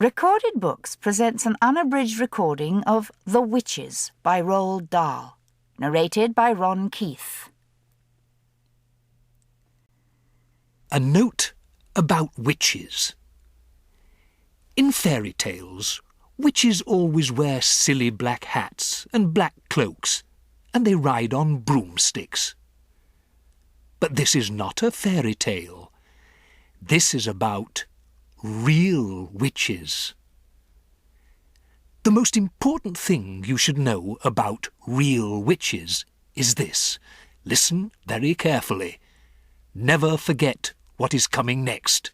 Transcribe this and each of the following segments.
Recorded Books presents an unabridged recording of The Witches by Roald Dahl, narrated by Ron Keith. A note about witches. In fairy tales, witches always wear silly black hats and black cloaks, and they ride on broomsticks. But this is not a fairy tale. This is about real witches. The most important thing you should know about real witches is this. Listen very carefully. Never forget what is coming next.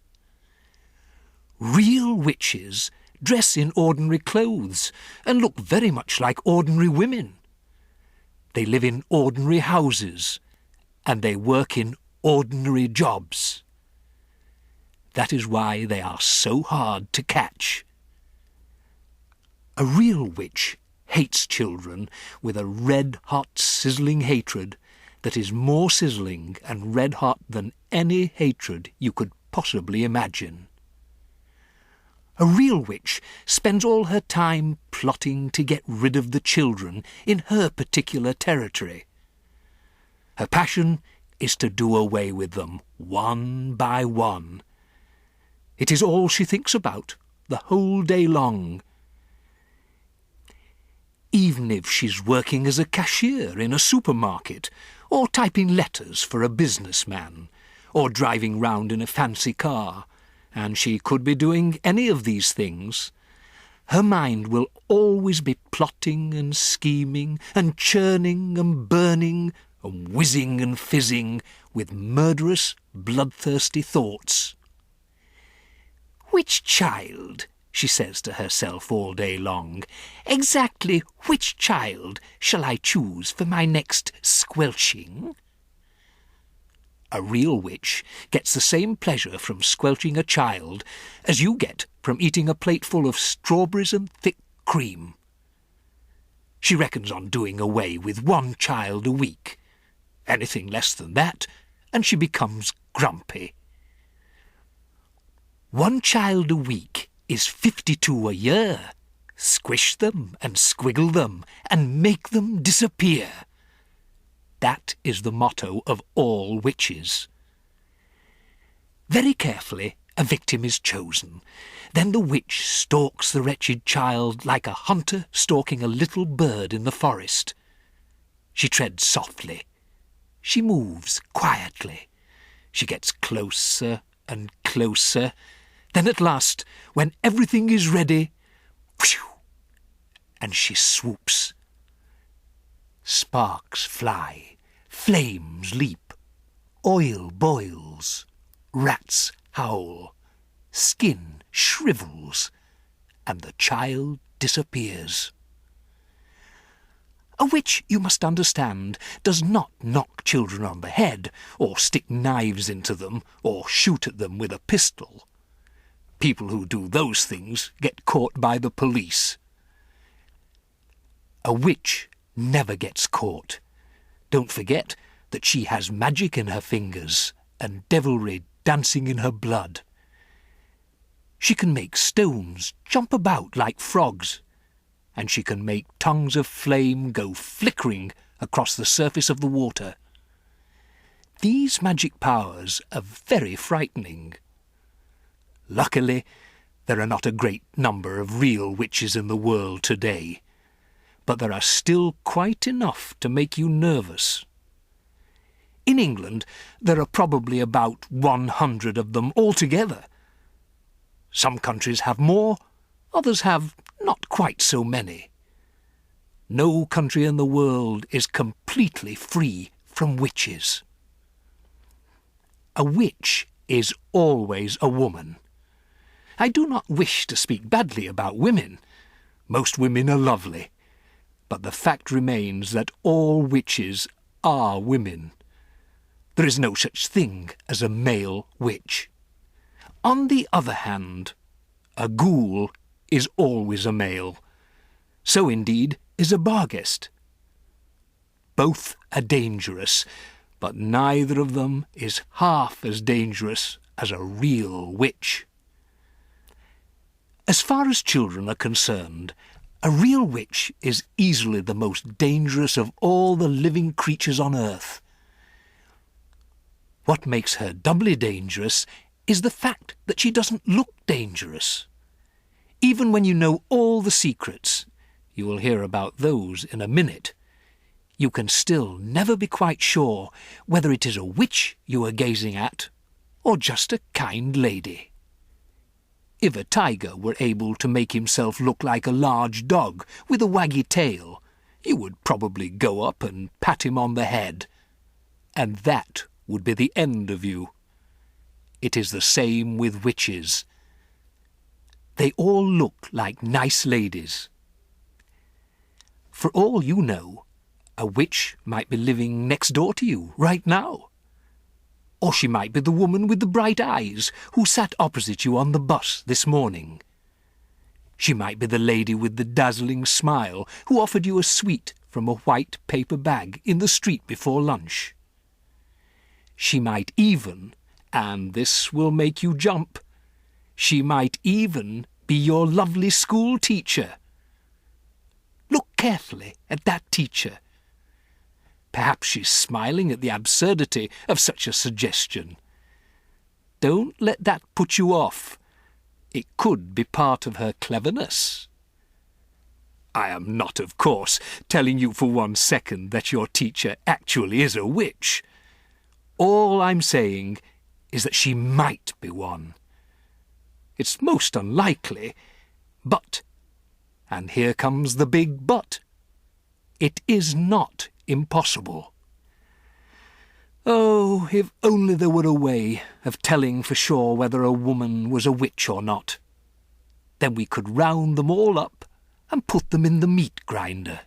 Real witches dress in ordinary clothes and look very much like ordinary women. They live in ordinary houses and they work in ordinary jobs. That is why they are so hard to catch. A real witch hates children with a red-hot, sizzling hatred that is more sizzling and red-hot than any hatred you could possibly imagine. A real witch spends all her time plotting to get rid of the children in her particular territory. Her passion is to do away with them one by one. It is all she thinks about the whole day long. Even if she's working as a cashier in a supermarket, or typing letters for a businessman, or driving round in a fancy car, and she could be doing any of these things, her mind will always be plotting and scheming and churning and burning and whizzing and fizzing with murderous, bloodthirsty thoughts. "Which child," she says to herself all day long, "exactly which child shall I choose for my next squelching?" A real witch gets the same pleasure from squelching a child as you get from eating a plateful of strawberries and thick cream. She reckons on doing away with one child a week. Anything less than that, and she becomes grumpy. One child a week is 52 a year. Squish them and squiggle them and make them disappear. That is the motto of all witches. Very carefully, a victim is chosen. Then the witch stalks the wretched child like a hunter stalking a little bird in the forest. She treads softly. She moves quietly. She gets closer and closer. Then at last, when everything is ready, whew, and she swoops. Sparks fly, flames leap, oil boils, rats howl, skin shrivels, and the child disappears. A witch, you must understand, does not knock children on the head, or stick knives into them, or shoot at them with a pistol. People who do those things get caught by the police. A witch never gets caught. Don't forget that she has magic in her fingers and devilry dancing in her blood. She can make stones jump about like frogs, and she can make tongues of flame go flickering across the surface of the water. These magic powers are very frightening. Luckily, there are not a great number of real witches in the world today, but there are still quite enough to make you nervous. In England, there are probably about 100 of them altogether. Some countries have more, others have not quite so many. No country in the world is completely free from witches. A witch is always a woman. I do not wish to speak badly about women. Most women are lovely. But the fact remains that all witches are women. There is no such thing as a male witch. On the other hand, a ghoul is always a male. So indeed is a barghest. Both are dangerous, but neither of them is half as dangerous as a real witch. As far as children are concerned, a real witch is easily the most dangerous of all the living creatures on earth. What makes her doubly dangerous is the fact that she doesn't look dangerous. Even when you know all the secrets, you will hear about those in a minute, you can still never be quite sure whether it is a witch you are gazing at or just a kind lady. If a tiger were able to make himself look like a large dog with a waggy tail, you would probably go up and pat him on the head. And that would be the end of you. It is the same with witches. They all look like nice ladies. For all you know, a witch might be living next door to you right now. Or she might be the woman with the bright eyes who sat opposite you on the bus this morning. She might be the lady with the dazzling smile who offered you a sweet from a white paper bag in the street before lunch. She might even, and this will make you jump, she might even be your lovely school teacher. Look carefully at that teacher. Perhaps she's smiling at the absurdity of such a suggestion. Don't let that put you off. It could be part of her cleverness. I am not, of course, telling you for 1 second that your teacher actually is a witch. All I'm saying is that she might be one. It's most unlikely, but, and here comes the big but, it is not impossible. Oh, if only there were a way of telling for sure whether a woman was a witch or not. Then we could round them all up and put them in the meat grinder.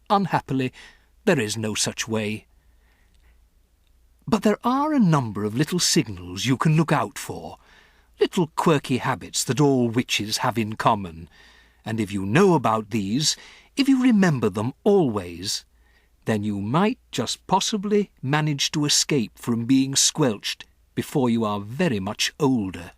Unhappily, there is no such way. But there are a number of little signals you can look out for, little quirky habits that all witches have in common, and if you know about these, if you remember them always, then you might just possibly manage to escape from being squelched before you are very much older.